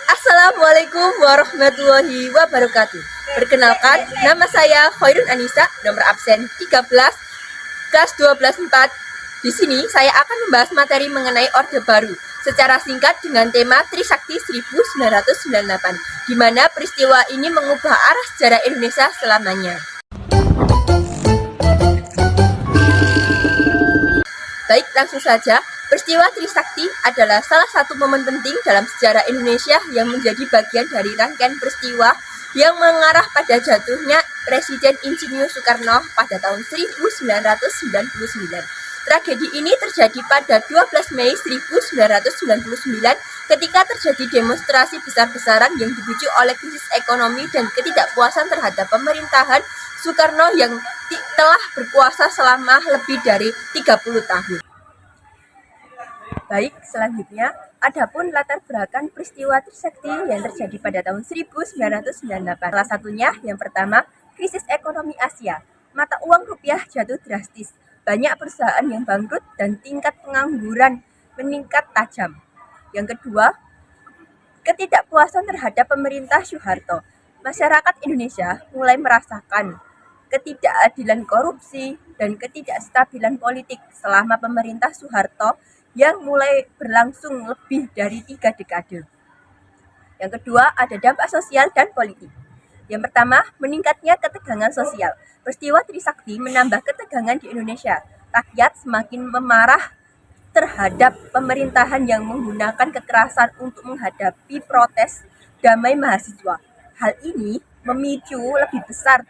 Assalamualaikum warahmatullahi wabarakatuh. Perkenalkan, nama saya Khairun Anissa, nomor absen 13, kelas 12/4. Di sini saya akan membahas materi mengenai Orde Baru secara singkat dengan tema Trisakti 1998, di mana peristiwa ini mengubah arah sejarah Indonesia selamanya. Baik, langsung saja. Peristiwa Trisakti adalah salah satu momen penting dalam sejarah Indonesia yang menjadi bagian dari rangkaian peristiwa yang mengarah pada jatuhnya Presiden Insinyur Soekarno pada tahun 1999. Tragedi ini terjadi pada 12 Mei 1999 ketika terjadi demonstrasi besar-besaran yang dipicu oleh krisis ekonomi dan ketidakpuasan terhadap pemerintahan Soekarno yang telah berkuasa selama lebih dari 30 tahun. Baik, selanjutnya, adapun latar belakang peristiwa Trisakti yang terjadi pada tahun 1998. Salah satunya, yang pertama, krisis ekonomi Asia. Mata uang rupiah jatuh drastis, banyak perusahaan yang bangkrut dan tingkat pengangguran meningkat tajam. Yang kedua, ketidakpuasan terhadap pemerintah Soeharto. Masyarakat Indonesia mulai merasakan ketidakadilan korupsi dan ketidakstabilan politik selama pemerintah Soeharto yang mulai berlangsung lebih dari 3 dekade. Yang kedua, ada dampak sosial dan politik. Yang pertama, meningkatnya ketegangan sosial. Peristiwa Trisakti menambah ketegangan di Indonesia. Rakyat semakin memarah terhadap pemerintahan yang menggunakan kekerasan untuk menghadapi protes damai mahasiswa. Hal ini memicu lebih besar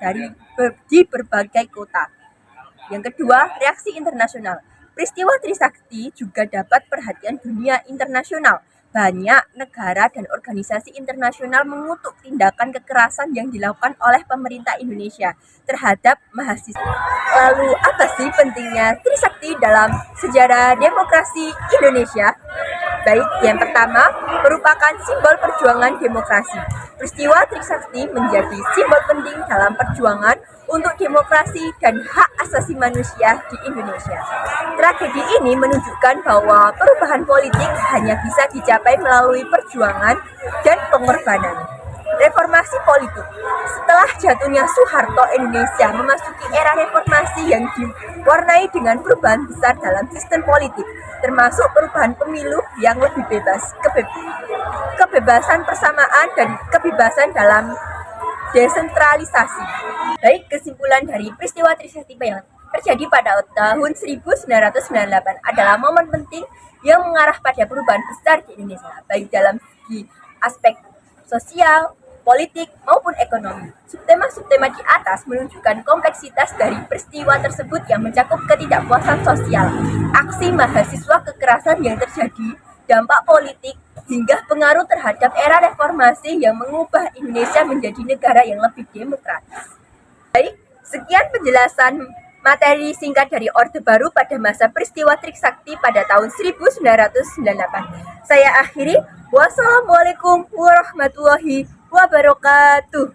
di berbagai kota. Yang kedua, reaksi internasional. Peristiwa Trisakti juga dapat perhatian dunia internasional. Banyak negara dan organisasi internasional mengutuk tindakan kekerasan yang dilakukan oleh pemerintah Indonesia terhadap mahasiswa. Lalu, apa sih pentingnya Trisakti dalam sejarah demokrasi Indonesia? Baik, yang pertama, merupakan simbol perjuangan demokrasi. Peristiwa Trisakti menjadi simbol penting dalam perjuangan untuk demokrasi dan hak asasi manusia di Indonesia. Tragedi ini menunjukkan bahwa perubahan politik hanya bisa dicapai melalui perjuangan dan pengorbanan. Reformasi politik. Setelah jatuhnya Soeharto, Indonesia memasuki era reformasi yang diwarnai dengan perubahan besar dalam sistem politik, termasuk perubahan pemilu yang lebih bebas, kebebasan persamaan dan kebebasan dalam desentralisasi. Baik, kesimpulan dari peristiwa Trisakti yang terjadi pada tahun 1998 adalah momen penting yang mengarah pada perubahan besar di Indonesia, baik dalam segi aspek sosial, politik, maupun ekonomi. Subtema-subtema di atas menunjukkan kompleksitas dari peristiwa tersebut yang mencakup ketidakpuasan sosial, aksi mahasiswa, kekerasan yang terjadi, dampak politik, hingga pengaruh terhadap era reformasi yang mengubah Indonesia menjadi negara yang lebih demokratis. Baik, sekian penjelasan materi singkat dari Orde Baru pada masa peristiwa Trisakti pada tahun 1998. Saya akhiri. Wassalamualaikum warahmatullahi wabarakatuh.